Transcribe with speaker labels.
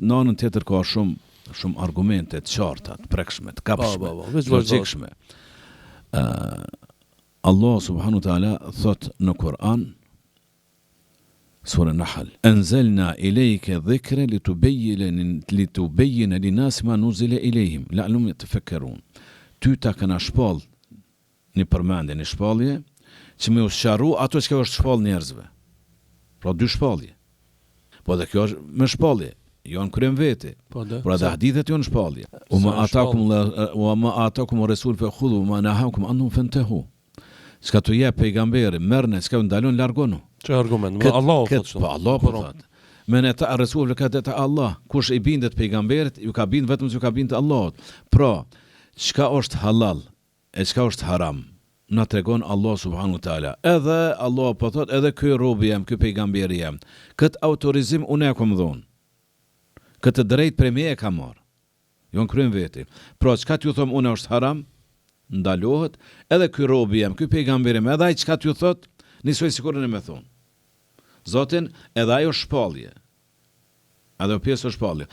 Speaker 1: në anën tjetër ka shumë argumente të qarta, të prekshme, të kapshme, të logjikshme. Allah subhanahu wa taala thot në Kur'an Sura Nahl, "Anzalna ilayka dhikra litubayyana lin-nas ma nuzila ilayhim la'allahum yatafakkarun." Ty ta kanë shpall një përmendje, një shpallje që më usharru ato që është shpall njerëzve. Pra dy shpallje. Po dhe kjo është më shpallje, jo në kryen vete. Pra dhe hadithet jo në shpallje. Wa ma atakum rasul fa khudhu ma nahakum anhum fantahu. Çka të jep pejgamberi, merrni, çka ndalon largonu.
Speaker 2: Çfarë argument? Allahu thotë.
Speaker 1: Po Allah po thotë. Men ata rasul ka te Allah, kush i bindet pejgamberit, ju ka bind vetëm se ju ka bind Allahut. Pra, çka është halal e çka është haram, na tregon Allah subhanahu wa taala. Edhe Allah po thotë, edhe ky robi jam, ky pejgamberi jam. Kët autorizim unë e kam dhënë. Këtë drejt për me e ka marr. Jo në kryen veti. Pra, çka t'ju them unë është haram, ndalohet, edhe ky robi jam, ky pejgamberi jam, edhe ai çka t'ju thot, nisoj sikur ne më thon. Zotin, edhe ajo shpallje. Edhe pjesë është shpallje.